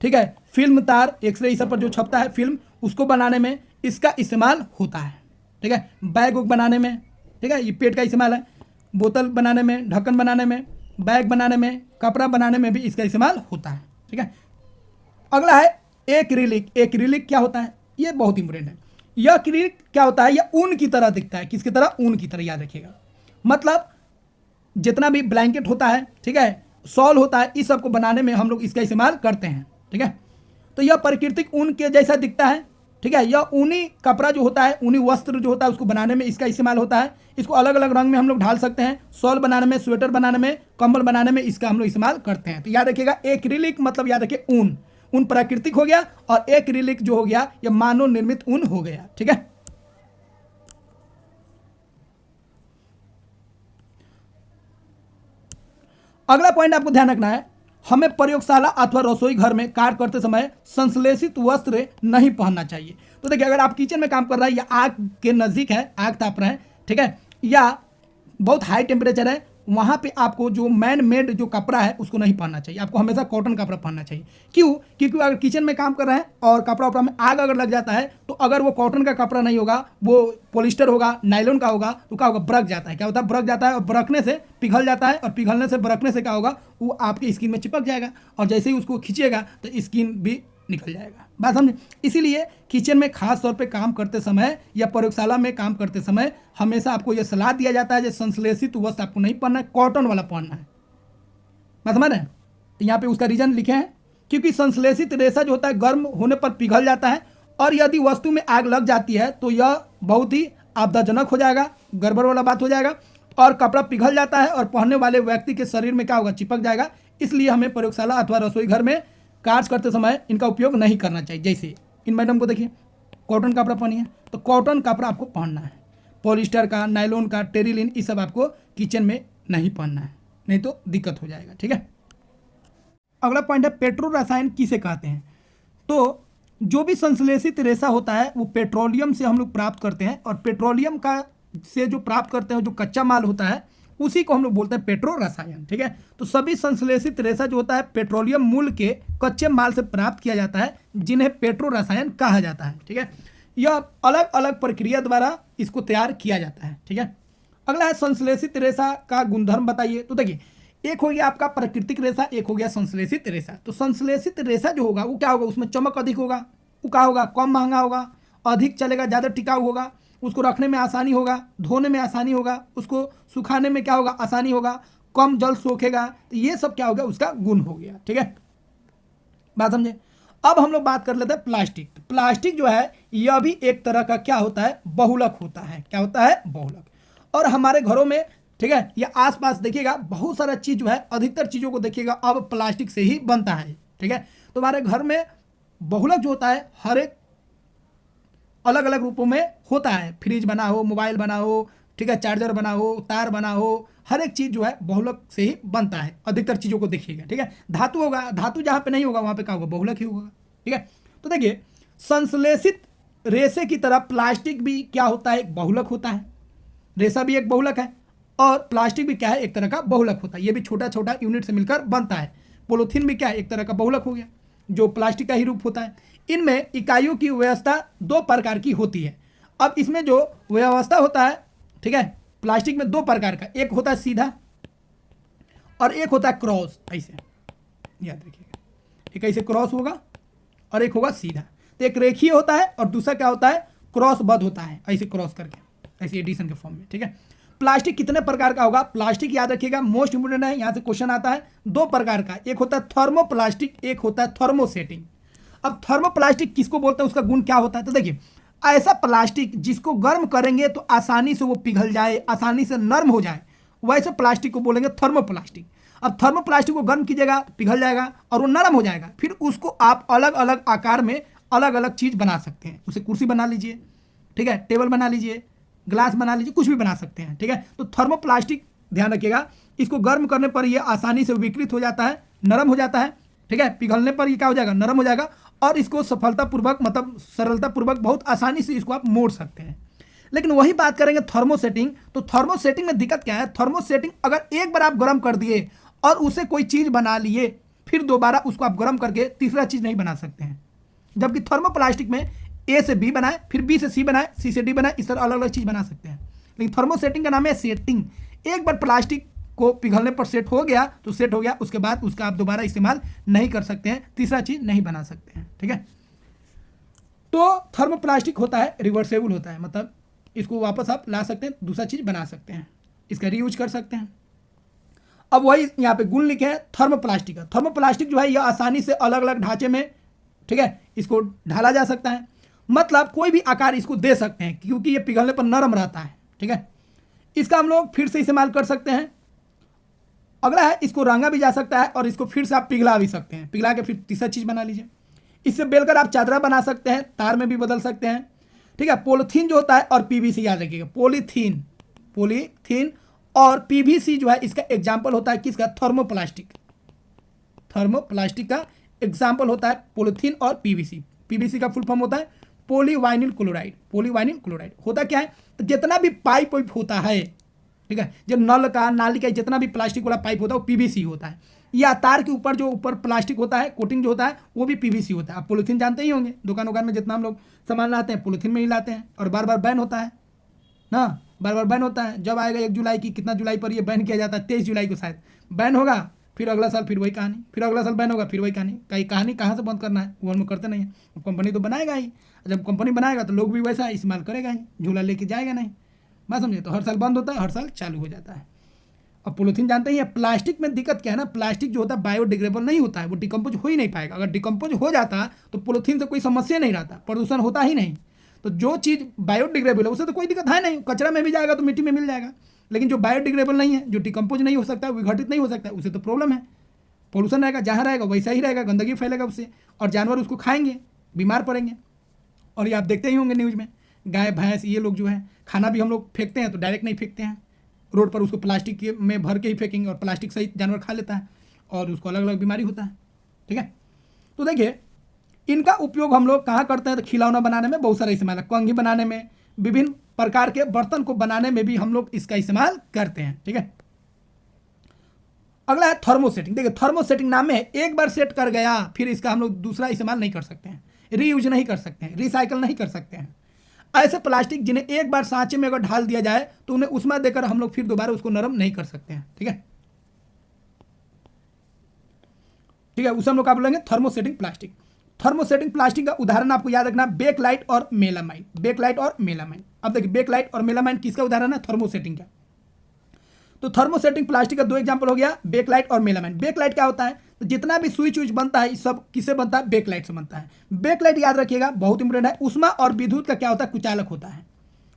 ठीक है, फिल्म तार, एक्सरे सब पर जो छपता है फिल्म, उसको बनाने में इसका इस्तेमाल होता है, ठीक है। बैग वैग बनाने में, ठीक है, ये पेट का इस्तेमाल है, बोतल बनाने में, ढक्कन बनाने में, बैग बनाने में, कपड़ा बनाने में भी इसका इस्तेमाल होता है, ठीक है। अगला है एक्रिलिक। एक्रिलिक क्या होता है, ये बहुत इंपॉर्टेंट है। यह एक्रिलिक क्या होता है, यह ऊन की तरह दिखता है, किसकी तरह, ऊन की तरह, याद रखिएगा। मतलब जितना भी ब्लैंकेट होता है, ठीक है, शॉल होता है, इस सब को बनाने में हम लोग इसका इस्तेमाल करते हैं, ठीक है। तो यह प्राकृतिक ऊन के जैसा दिखता है, ठीक है। यह ऊनी कपड़ा जो होता है, ऊनी वस्त्र जो होता है उसको बनाने में इसका इस्तेमाल होता है। इसको अलग अलग रंग में हम लोग ढाल सकते हैं, शॉल बनाने में, स्वेटर बनाने में, कंबल बनाने में इसका हम लोग इस्तेमाल करते हैं। तो याद रखिएगा एक्रिलिक मतलब याद रखिए ऊन, ऊन प्राकृतिक हो गया, और एक्रिलिक जो हो गया यह मानव निर्मित ऊन हो गया, ठीक है। अगला पॉइंट आपको ध्यान रखना है, हमें प्रयोगशाला अथवा रसोई घर में कार्य करते समय संश्लेषित वस्त्र नहीं पहनना चाहिए। तो देखिए, अगर आप किचन में काम कर रहे हैं या आग के नज़दीक है, आग ताप रहे हैं, ठीक है, या बहुत हाई टेम्परेचर है, वहाँ पे आपको जो मैन मेड जो कपड़ा है उसको नहीं पहनना चाहिए। आपको हमेशा कॉटन कपड़ा पहनना चाहिए। क्यों? क्योंकि अगर किचन में काम कर रहे हैं और कपड़ा उपड़ा में आग अगर लग जाता है, तो अगर वो कॉटन का कपड़ा नहीं होगा, वो पॉलिस्टर होगा, नायलॉन का होगा, तो क्या होगा, ब्रक जाता है। क्या होता है? ब्रक जाता है, और ब्रकने से पिघल जाता है, और पिघलने से ब्रकने से क्या होगा, वो आपकी स्किन में चिपक जाएगा, और जैसे ही उसको खींचेगा तो स्किन भी निकल जाएगा। बात समझे? इसीलिए किचन में खास तौर पे काम करते समय या प्रयोगशाला में काम करते समय हमेशा आपको यह सलाह दिया जाता है, जो संश्लेषित वस्त्र आपको नहीं पहनना है, कॉटन वाला पहनना है। बात समझ रहे हैं? तो यहाँ पे उसका रीजन लिखे हैं, क्योंकि संश्लेषित रेशा जो होता है गर्म होने पर पिघल जाता है, और यदि वस्तु में आग लग जाती है तो यह बहुत ही आपदाजनक हो जाएगा, गड़बड़ वाला बात हो जाएगा, और कपड़ा पिघल जाता है और पहनने वाले व्यक्ति के शरीर में क्या होगा, चिपक जाएगा। इसलिए हमें प्रयोगशाला अथवा रसोई घर में कार्य करते समय इनका उपयोग नहीं करना चाहिए। जैसे इन मैडम को देखिए, कॉटन कपड़ा पहनी है, तो कॉटन कपड़ा आपको पहनना है, पॉलिस्टर का, नायलॉन का, टेरिलिन, ये सब आपको किचन में नहीं पहनना है, नहीं तो दिक्कत हो जाएगा। ठीक है, अगला पॉइंट है पेट्रो रसायन किसे कहते हैं। तो जो भी संश्लेषित रेशा होता है वो पेट्रोलियम से हम लोग प्राप्त करते हैं, और पेट्रोलियम का से जो प्राप्त करते हैं, जो कच्चा माल होता है, उसी को हम लोग बोलते हैं पेट्रो रसायन। ठीक है, तो सभी संश्लेषित रेशा जो होता है पेट्रोलियम मूल के कच्चे माल से प्राप्त किया जाता है, जिन्हें पेट्रो रसायन कहा जाता है। ठीक है, यह अलग अलग प्रक्रिया द्वारा इसको तैयार किया जाता है। ठीक है, अगला है संश्लेषित रेशा का गुणधर्म बताइए। तो देखिए, एक हो गया आपका प्राकृतिक रेशा, एक हो गया संश्लेषित रेशा। तो संश्लेषित रेशा जो होगा वो क्या होगा, उसमें चमक अधिक होगा, वो क्या होगा, कम महंगा होगा, अधिक चलेगा, ज़्यादा टिकाऊ होगा, उसको रखने में आसानी होगा, धोने में आसानी होगा, उसको सुखाने में क्या होगा, आसानी होगा, कम जल सोखेगा। तो ये सब क्या हो गया, उसका गुण हो गया। ठीक है, बात समझे। अब हम लोग बात कर लेते हैं प्लास्टिक। तो प्लास्टिक जो है यह भी एक तरह का क्या होता है, बहुलक होता है। क्या होता है, बहुलक। और हमारे घरों में, ठीक है, या आसपास देखिएगा बहुत सारा चीज़ जो है, अधिकतर चीज़ों को देखिएगा अब प्लास्टिक से ही बनता है। ठीक है, तो हमारे घर में बहुलक जो होता है हर एक अलग अलग रूपों में होता है। फ्रिज बना हो, मोबाइल बना हो, ठीक है, चार्जर बना हो, तार बना हो, हर एक चीज़ जो है बहुलक से ही बनता है। अधिकतर चीज़ों को देखिएगा। ठीक है, धातु होगा, धातु जहाँ पे नहीं होगा वहाँ पे क्या होगा, बहुलक ही होगा। ठीक है, तो देखिए, संश्लेषित रेशे की तरह प्लास्टिक भी क्या होता है, एक बहुलक होता है। रेशा भी एक बहुलक है, और प्लास्टिक भी क्या है, एक तरह का बहुलक होता है। ये भी छोटा छोटा यूनिट से मिलकर बनता है। पॉलीथीन भी क्या है, एक तरह का बहुलक हो गया, जो प्लास्टिक का ही रूप होता है। इनमें इकाइयों की व्यवस्था दो प्रकार की होती है। अब इसमें जो व्यवस्था होता है, ठीक है, प्लास्टिक में दो प्रकार का, एक होता है सीधा और एक होता है क्रॉस। ऐसे याद रखिएगा, एक ऐसे क्रॉस होगा और एक होगा सीधा। तो एक रेखीय होता है और दूसरा क्या होता है, क्रॉसबद्ध होता है, ऐसे क्रॉस करके, ऐसे एडिशन के फॉर्म में। ठीक है, प्लास्टिक कितने प्रकार का होगा, प्लास्टिक याद रखिएगा, मोस्ट इंपोर्टेंट है, यहाँ से क्वेश्चन आता है। दो प्रकार का, एक होता है थर्मोप्लास्टिक, एक होता है थर्मोसेटिंग। अब थर्मोप्लास्टिक किसको बोलते हैं, उसका गुण क्या होता है। तो देखिए, ऐसा प्लास्टिक जिसको गर्म करेंगे तो आसानी से वो पिघल जाए, आसानी से नर्म हो जाए, वैसे प्लास्टिक को बोलेंगे थर्मोप्लास्टिक। अब थर्मोप्लास्टिक को गर्म कीजिएगा, पिघल जाएगा और वो नरम हो जाएगा। फिर उसको आप अलग अलग आकार में अलग अलग चीज़ बना सकते हैं। उसे कुर्सी बना लीजिए, ठीक है, टेबल बना लीजिए, ग्लास बना लीजिए, कुछ भी बना सकते हैं। ठीक है, तो थर्मोप्लास्टिक ध्यान रखिएगा, इसको गर्म करने पर ये आसानी से विकृत हो जाता है, नरम हो जाता है। ठीक है, पिघलने पर ये क्या हो जाएगा, नरम हो जाएगा, और इसको सफलतापूर्वक, मतलब सरलतापूर्वक, बहुत आसानी से इसको आप मोड़ सकते हैं। लेकिन वही बात करेंगे थर्मोसेटिंग। तो थर्मोसेटिंग में दिक्कत क्या है, थर्मोसेटिंग अगर एक बार आप गर्म कर दिए और उसे कोई चीज़ बना लिए, फिर दोबारा उसको आप गर्म करके तीसरा चीज़ नहीं बना सकते हैं। जबकि थर्मोप्लास्टिक में ए से बी बनाए, फिर बी से सी बनाए, सी से डी बनाए, इस तरह अलग अलग चीज़ बना सकते हैं। लेकिन थर्मोसेटिंग का नाम है सेटिंग। एक बार प्लास्टिक को पिघलने पर सेट हो गया तो सेट हो गया, उसके बाद उसका आप दोबारा इस्तेमाल नहीं कर सकते हैं, तीसरा चीज़ नहीं बना सकते हैं। ठीक है, तो थर्मोप्लास्टिक होता है रिवर्सेबल होता है, मतलब इसको वापस आप ला सकते हैं, दूसरा चीज़ बना सकते हैं, इसका रीयूज कर सकते हैं। अब वही यहाँ पे गुण लिखे हैं थर्मोप्लास्टिक का। थर्मोप्लास्टिक जो है यह आसानी से अलग अलग ढांचे में, ठीक है, इसको ढाला जा सकता है, मतलब कोई भी आकार इसको दे सकते हैं, क्योंकि ये पिघलने पर नरम रहता है। ठीक है, इसका हम लोग फिर से इस्तेमाल कर सकते हैं। अगला है, इसको रंगा भी जा सकता है और इसको फिर से आप पिघला भी सकते हैं, पिघला के फिर तीसरा चीज़ बना लीजिए। इससे बेलकर आप चादरा बना सकते हैं, तार में भी बदल सकते हैं। ठीक है, पॉलीथीन जो होता है और पीवीसी याद रखिएगा, पॉलीथीन और पीवीसी जो है इसका एग्जाम्पल होता है किसका, थर्मोप्लास्टिक। थर्मोप्लास्टिक का एग्जाम्पल होता है पॉलिथीन और पीवीसी। पीवीसी का फुल फॉर्म होता है पॉलीवाइनिल क्लोराइड। पॉलीवाइनिल क्लोराइड होता क्या है, तो जितना भी पाइप वाइप होता है, ठीक है, जो नल का नाली का जितना भी प्लास्टिक वाला पाइप होता है वो पीवीसी होता है। या तार के ऊपर जो ऊपर प्लास्टिक होता है, कोटिंग जो होता है वो भी पीवीसी होता है। आप पॉलिथीन जानते ही होंगे, दुकान वुकान में जितना हम लोग सामान लाते हैं पॉलिथीन में ही लाते हैं, और बार बार बैन होता है ना, बार बार बैन होता है। जब आएगा 1 जुलाई की, कितना जुलाई पर ये बैन किया जाता है, 23 जुलाई को शायद बैन होगा, फिर अगला साल फिर वही कहानी, फिर अगला साल बैन होगा, फिर वही कहानी। कहानी कहाँ से बंद करना है वो हम लोग करते नहीं है। कंपनी तो बनाएगा ही, जब कंपनी बनाएगा तो लोग भी वैसा इस्तेमाल करेगा ही, झूला लेके जाएगा नहीं, बात समझे। तो हर साल बंद होता है, हर साल चालू हो जाता है। अब पॉलिथीन जानते ही है। प्लास्टिक में दिक्कत क्या है ना, प्लास्टिक जो होता है बायोडिग्रेडेबल नहीं होता है, वो डिकम्पोज हो ही नहीं पाएगा। अगर डिकम्पोज हो जाता तो पॉलिथीन से कोई समस्या नहीं रहता, प्रदूषण होता ही नहीं। तो जो चीज़ बायोडिग्रेडेबल है उससे तो कोई दिक्कत है नहीं, कचरा में भी जाएगा तो मिट्टी में मिल जाएगा। लेकिन जो बायोडिग्रेडेबल नहीं है, जो डिकम्पोज नहीं हो सकता, विघटित नहीं हो सकता, उसे तो प्रॉब्लम है। पॉल्यूशन रहेगा, जहाँ रहेगा वैसा ही रहेगा, गंदगी फैलेगा उससे, और जानवर उसको खाएंगे, बीमार पड़ेंगे। और ये आप देखते ही होंगे न्यूज़ में, गाय भैंस ये लोग जो है खाना भी हम लोग फेंकते हैं तो डायरेक्ट नहीं फेंकते हैं, रोड पर उसको प्लास्टिक में भर के ही फेंकेंगे, और प्लास्टिक सहित जानवर खा लेता है और उसको अलग अलग बीमारी होता है। ठीक है, तो देखिए इनका उपयोग हम लोग कहाँ करते हैं, तो खिलौना बनाने में बहुत सारा इस्तेमाल है, कंघी बनाने में, विभिन्न प्रकार के बर्तन को बनाने में भी हम लोग इसका इस्तेमाल करते हैं। ठीक है, अगला है थर्मोसेटिंग। देखिए थर्मोसेटिंग नाम में है, एक बार सेट कर गया फिर इसका हम लोग दूसरा इस्तेमाल नहीं कर सकते हैं, रीयूज नहीं कर सकते हैं, रिसाइकल नहीं कर सकते हैं। ऐसे प्लास्टिक जिन्हें एक बार सांचे में अगर ढाल दिया जाए तो उन्हें उष्मा देकर हम लोग फिर दोबारा उसको नरम नहीं कर सकते हैं। ठीक है, ठीक है, उसे हम लोग क्या बोलेंगे, थर्मोसेटिंग प्लास्टिक। थर्मोसेटिंग प्लास्टिक का उदाहरण आपको याद रखना, बेकलाइट और मेलामाइन। बेकलाइट और मेलामाइन, अब देखिए बेकलाइट और मेलामाइन किसका उदाहरण है, थर्मोसेटिंग का। तो थर्मोसेटिंग प्लास्टिक का 2 एग्जांपल हो गया, बेकलाइट और मेलामाइन। बेकलाइट क्या होता है, तो जितना भी स्विच उच बनता है सब किससे बनता है, बेकलाइट से बनता है। बेकलाइट याद रखिएगा बहुत इंपॉर्टेंट है, उष्मा और विद्युत का क्या होता है, कुचालक होता है।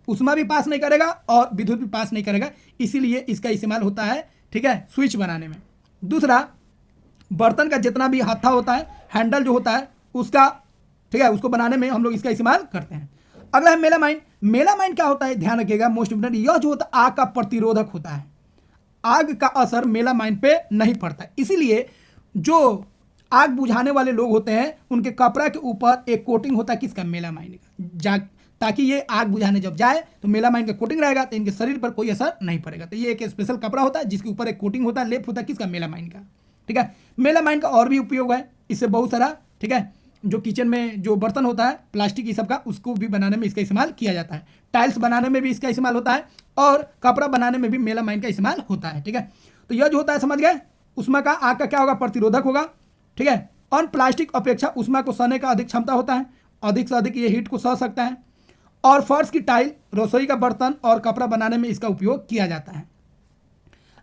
उष्मा भी पास नहीं करेगा और विद्युत भी पास नहीं करेगा, इसीलिए इसका इस्तेमाल होता है, ठीक है, स्विच बनाने में। दूसरा, बर्तन का जितना भी हत्था होता है, हैंडल जो होता है उसका, ठीक है, उसको बनाने में हम लोग इसका इस्तेमाल करते हैं। अगला है मेलामाइन। मेलामाइन क्या होता है, ध्यान रखिएगा, मोस्ट इंपोर्टेंट, यह जो होता है आग का प्रतिरोधक होता है। आग का असर मेलामाइन पे नहीं पड़ता, इसीलिए जो आग बुझाने वाले लोग होते हैं उनके कपड़ा के ऊपर एक कोटिंग होता है किसका, मेलामाइन का, ताकि ये आग बुझाने जब जाए तो मेलामाइन का कोटिंग रहेगा तो इनके शरीर पर कोई असर नहीं पड़ेगा। तो ये एक स्पेशल कपड़ा होता है जिसके ऊपर एक कोटिंग होता है, लेप होता है किसका, मेलामाइन का। ठीक है, मेलामाइन का और भी उपयोग है, इससे बहुत सारा, ठीक है, जो किचन में जो बर्तन होता है प्लास्टिक ये सब का, उसको भी बनाने में इसका इस्तेमाल किया जाता है। टाइल्स बनाने में भी इसका इस्तेमाल होता है, और कपड़ा बनाने में भी मेलामाइन का इस्तेमाल होता है। ठीक है, तो यह जो होता है समझ गए, उष्मा का, आग का क्या होगा, प्रतिरोधक होगा। ठीक है, और प्लास्टिक अपेक्षा उष्मा को सहने का अधिक क्षमता होता है, अधिक से अधिक ये हीट को सह सकता है। और फर्श की टाइल, रसोई का बर्तन और कपड़ा बनाने में इसका उपयोग किया जाता है।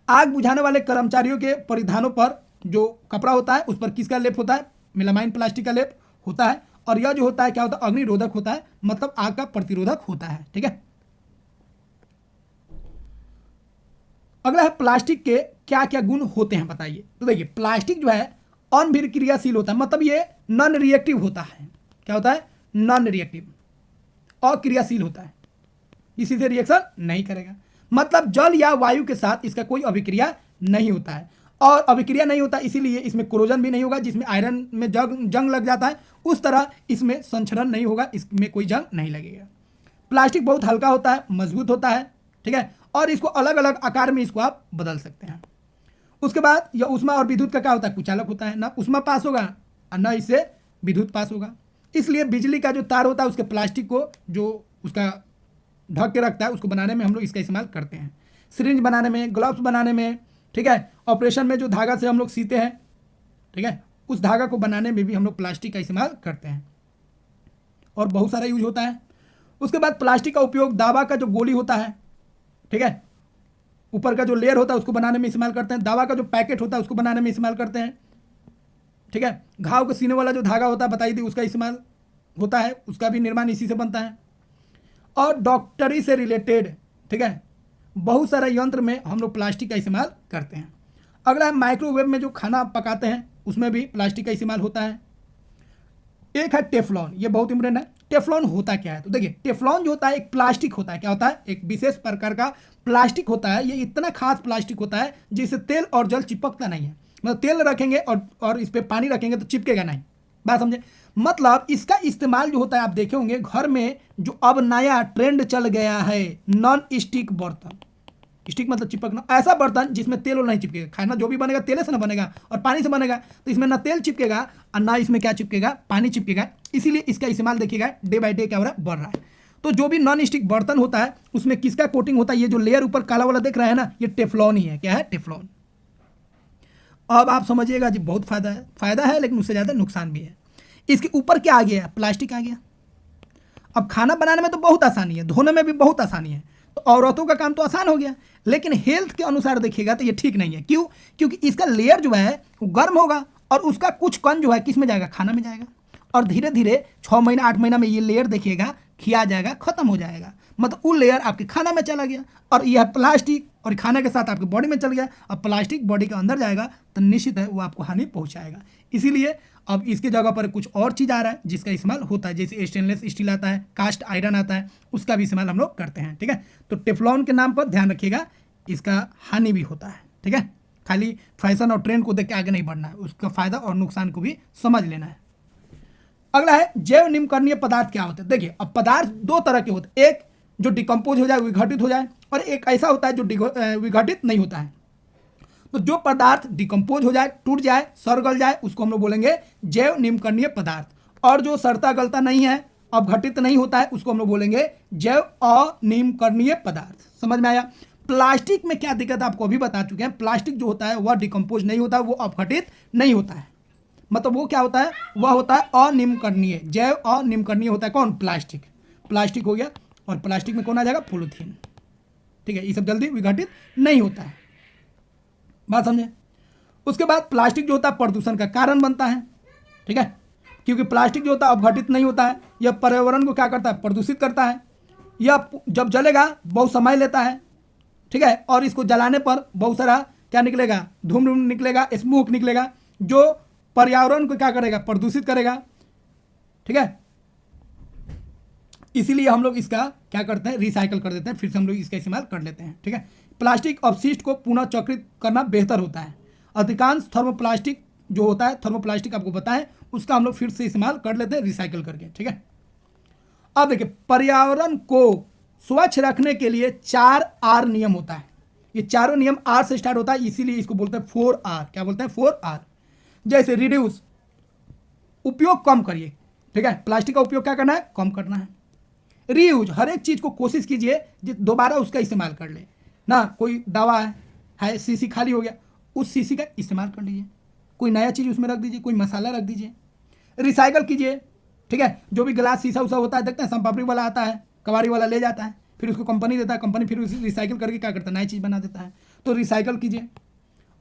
आग बुझाने वाले कर्मचारियों के परिधानों पर जो कपड़ा होता है उस पर किसका लेप होता है, मेलामाइन प्लास्टिक का लेप होता है। और यह जो होता है क्या होता है, अग्निरोधक होता है, मतलब आग का प्रतिरोधक होता है। ठीक है, अगला है प्लास्टिक के क्या क्या गुण होते हैं बताइए। तो देखिए प्लास्टिक जो है अनभिक्रियाशील होता है, मतलब ये नॉन रिएक्टिव होता है। क्या होता है, नॉन रिएक्टिव, अक्रियाशील होता है, किसी से रिएक्शन नहीं करेगा, मतलब जल या वायु के साथ इसका कोई अभिक्रिया नहीं होता है। और अभिक्रिया नहीं होता इसीलिए इसमें क्रोजन भी नहीं होगा, जिसमें आयरन में जंग लग जाता है उस तरह इसमें संचरण नहीं होगा, इसमें कोई जंग नहीं लगेगा। प्लास्टिक बहुत हल्का होता है, मजबूत होता है। ठीक है, और इसको अलग अलग आकार में इसको आप बदल सकते हैं। उसके बाद यह उष्मा और विद्युत का क्या होता है, कुचालक होता है, ना उष्मा पास होगा और ना इससे विद्युत पास होगा। इसलिए बिजली का जो तार होता है उसके प्लास्टिक को जो उसका ढक के रखता है उसको बनाने में हम लोग इसका इस्तेमाल करते हैं, सिरिंज बनाने में, ग्लव्स बनाने में। ठीक है, ऑपरेशन में जो धागा से हम लोग सीते हैं, ठीक है, उस धागा को बनाने में भी हम लोग प्लास्टिक का इस्तेमाल करते हैं, और बहुत सारा यूज होता है। उसके बाद प्लास्टिक का उपयोग दवा का जो गोली होता है, ठीक है, ऊपर का जो लेयर होता है उसको बनाने में इस्तेमाल करते हैं। दवा का जो पैकेट होता है उसको बनाने में इस्तेमाल करते हैं। ठीक है, घाव को सीने वाला जो धागा होता है बताई दी, उसका इस्तेमाल होता है, उसका भी निर्माण इसी से बनता है। और डॉक्टरी से रिलेटेड, ठीक है, बहुत सारा यंत्र में हम लोग प्लास्टिक का इस्तेमाल करते हैं। अगला है माइक्रोवेव में जो खाना पकाते हैं उसमें भी प्लास्टिक का इस्तेमाल होता है। एक है टेफ्लॉन, ये बहुत इंपॉर्टेंट है। टेफ्लॉन होता क्या है? तो देखिए टेफ्लॉन जो होता है एक प्लास्टिक होता है। क्या होता है? एक विशेष प्रकार का प्लास्टिक होता है। ये इतना खास प्लास्टिक होता है जिससे तेल और जल चिपकता नहीं है। मतलब तेल रखेंगे और इस पर पानी रखेंगे तो चिपकेगा नहीं। बात समझे? मतलब इसका इस्तेमाल जो होता है, आप देखे होंगे घर में जो अब नया ट्रेंड चल गया है, नॉन स्टिक बर्तन। स्टिक मतलब चिपकना, ऐसा बर्तन जिसमें तेल और नहीं चिपकेगा। खाना जो भी बनेगा तेल से ना बनेगा और पानी से बनेगा, तो इसमें ना तेल चिपकेगा और ना इसमें क्या चिपकेगा, पानी चिपकेगा। इसीलिए इसका इस्तेमाल देखिएगा डे बाई डे क्या हो रहा है, बढ़ रहा है। तो जो भी नॉन स्टिक बर्तन होता है उसमें किसका कोटिंग होता है? ये जो लेयर ऊपर काला वाला देख रहे हैं ना, ये टेफ्लॉन ही है। क्या है? टेफ्लॉन। अब आप समझिएगा जी, बहुत फायदा है लेकिन उससे ज़्यादा नुकसान भी है। इसके ऊपर क्या आ गया? प्लास्टिक आ गया। अब खाना बनाने में तो बहुत आसानी है, धोने में भी बहुत आसानी है, तो औरतों का काम तो आसान हो गया। लेकिन हेल्थ के अनुसार देखिएगा तो ये ठीक नहीं है। क्यों? क्योंकि इसका लेयर जो है वो गर्म होगा और उसका कुछ कण जो है किस में जाएगा? खाना में जाएगा। और धीरे धीरे 6 महीना 8 महीना में ये लेयर देखिएगा खिया जाएगा, खत्म हो जाएगा। मतलब वो लेयर आपके खाना में चला गया और यह प्लास्टिक और खाने के साथ आपके बॉडी में चल गया। अब प्लास्टिक बॉडी के अंदर जाएगा तो निश्चित है वो आपको हानि पहुंचाएगा। इसीलिए अब इसके जगह पर कुछ और चीज़ आ रहा है जिसका इस्तेमाल होता है, जैसे स्टेनलेस स्टील आता है, कास्ट आयरन आता है, उसका भी इस्तेमाल हम लोग करते हैं। ठीक है, तो टेफ्लॉन के नाम पर ध्यान रखिएगा, इसका हानि भी होता है। ठीक है, खाली फैशन और ट्रेंड को देख के आगे नहीं बढ़ना है, उसका फायदा और नुकसान को भी समझ लेना है। अगला है जैव निम्नकरणीय पदार्थ क्या होते हैं। देखिए अब पदार्थ दो तरह के होते हैं, एक जो डिकम्पोज हो जाए, विघटित हो जाए, और एक ऐसा होता है जो विघटित नहीं होता है। तो जो पदार्थ डिकम्पोज हो जाए, टूट जाए, सड़ गल जाए, उसको हम लोग बोलेंगे जैव निम्नकरणीय पदार्थ। और जो सड़ता गलता नहीं है, अपघटित नहीं होता है, उसको हम लोग बोलेंगे जैव अनिम्नकरणीय पदार्थ। समझ में आया? प्लास्टिक में क्या दिक्कत है आपको अभी बता चुके हैं। प्लास्टिक जो होता है वह डिकम्पोज नहीं होता, वो अपघटित नहीं होता है। मतलब वो क्या होता है? वह होता है अनिम्नकरणीय। जैव अनिम्नकरणीय होता है कौन? प्लास्टिक। प्लास्टिक हो गया, और प्लास्टिक में कौन आ जाएगा? पॉलीथीन। ठीक है, ये सब जल्दी विघटित नहीं होता है। बात समझे? उसके बाद प्लास्टिक जो होता है प्रदूषण का कारण बनता है। ठीक है, क्योंकि प्लास्टिक जो होता है अपघटित नहीं होता है, यह पर्यावरण को क्या करता है? प्रदूषित करता है। यह जब जलेगा बहुत समय लेता है। ठीक है, और इसको जलाने पर बहुत सारा क्या निकलेगा? धूम निकलेगा, स्मोक निकलेगा, जो पर्यावरण को क्या करेगा? प्रदूषित करेगा। ठीक है, इसीलिए हम लोग इसका क्या करते हैं? रिसाइकल कर देते हैं, फिर से हम लोग इसका इस्तेमाल कर लेते हैं। ठीक है, प्लास्टिक अपशिष्ट को पुनः चक्रित करना बेहतर होता है। अधिकांश थर्मोप्लास्टिक जो होता है, थर्मोप्लास्टिक आपको पता है, उसका हम लोग फिर से इस्तेमाल कर लेते हैं रिसाइकल करके। ठीक है, अब देखिए पर्यावरण को स्वच्छ रखने के लिए 4R नियम होता है। ये चारों नियम R से स्टार्ट होता है, इसीलिए इसको बोलते हैं 4R। क्या बोलते हैं? 4R। जैसे रिड्यूस, उपयोग कम करिए। ठीक है, प्लास्टिक का उपयोग क्या करना है? कम करना है। रीयूज, हर एक चीज़ को कोशिश कीजिए दोबारा उसका इस्तेमाल कर ले ना। कोई दवा है शीशी खाली हो गया, उस शीशी का इस्तेमाल कर लीजिए, कोई नया चीज़ उसमें रख दीजिए, कोई मसाला रख दीजिए, रिसाइकल कीजिए। ठीक है, जो भी गिलास शीशा उसा होता है, देखते हैं संपापड़ी वाला आता है, कबाड़ी वाला ले जाता है, फिर उसको कंपनी देता है, कंपनी फिर उसे रिसाइकल करके क्या करता है? नई चीज़ बना देता है। तो रिसाइकल कीजिए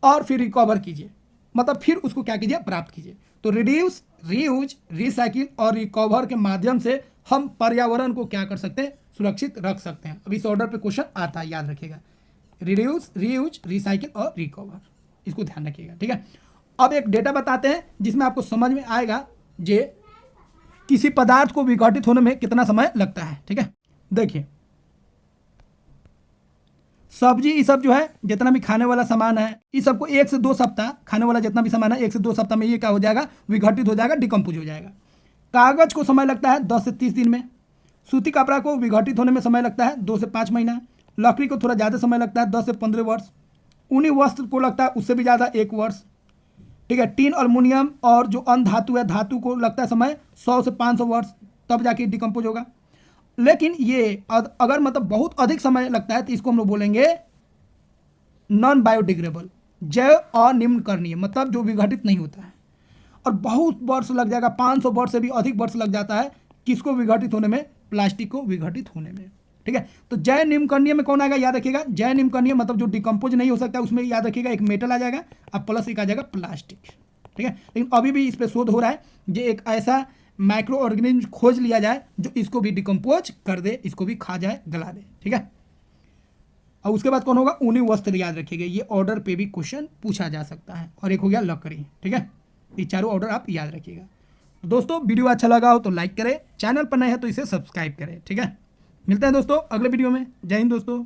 और फिर रिकवर कीजिए, मतलब फिर उसको क्या कीजिए? प्राप्त कीजिए। तो रिड्यूस, रीयूज, रिसाइकिल और रिकवर के माध्यम से हम पर्यावरण को क्या कर सकते हैं? सुरक्षित रख सकते हैं। अब इस ऑर्डर पे क्वेश्चन आता है, याद रखिएगा। रिड्यूस, रीयूज, रिसाइकिल और रिकवर, इसको ध्यान रखिएगा। ठीक है, अब एक डेटा बताते हैं जिसमें आपको समझ में आएगा जे किसी पदार्थ को विघटित होने में कितना समय लगता है। ठीक है, देखिए सब्जी ये सब जो है, जितना भी खाने वाला सामान है, इस सबको 1 से 2 सप्ताह, खाने वाला जितना भी सामान है 1 से 2 सप्ताह में ये क्या हो जाएगा? विघटित हो जाएगा, डिकम्पोज हो जाएगा। कागज को समय लगता है 10 से 30 दिन में। सूती कपड़ा को विघटित होने में समय लगता है 2 से 5 महीना। लकड़ी को थोड़ा ज़्यादा समय लगता है 10 से 15 वर्ष। ऊनी वस्त्र को लगता है उससे भी ज़्यादा 1 वर्ष। ठीक है, टीन, अल्मुनियम और जो अन्य धातु है, धातु को लगता है समय 100 से 500 वर्ष, तब जाके डिकम्पोज होगा। लेकिन ये अगर मतलब बहुत अधिक समय लगता है तो इसको हम लोग बोलेंगे नॉन बायोडिग्रेडेबल, जैव अनिम्नकरणीय, मतलब जो विघटित नहीं होता है। और बहुत वर्ष लग जाएगा, 500 वर्ष से भी अधिक वर्ष लग जाता है किसको विघटित होने में? प्लास्टिक को विघटित होने में। ठीक है, तो जैव निम्नकरणीय में कौन आएगा? याद रखिएगा, जैव निम्नकरणीय मतलब जो डिकम्पोज नहीं हो सकता, उसमें याद रखिएगा एक मेटल आ जाएगा और प्लस एक आ जाएगा प्लास्टिक। ठीक है, लेकिन अभी भी इस पर शोध हो रहा है, जो एक ऐसा माइक्रो ऑर्गेनिज्म खोज लिया जाए जो इसको भी डिकम्पोज कर दे, इसको भी खा जाए, गला दे। ठीक है, और उसके बाद कौन होगा? ऊनी वस्त्र, याद रखिएगा, ये ऑर्डर पे भी क्वेश्चन पूछा जा सकता है। और एक हो गया लकड़ी। ठीक है, ये चारों ऑर्डर आप याद रखिएगा। दोस्तों वीडियो अच्छा लगा हो तो लाइक करें, चैनल पर नए हैं तो इसे सब्सक्राइब करें। ठीक है, मिलते हैं दोस्तों अगले वीडियो में। जय हिंद दोस्तों।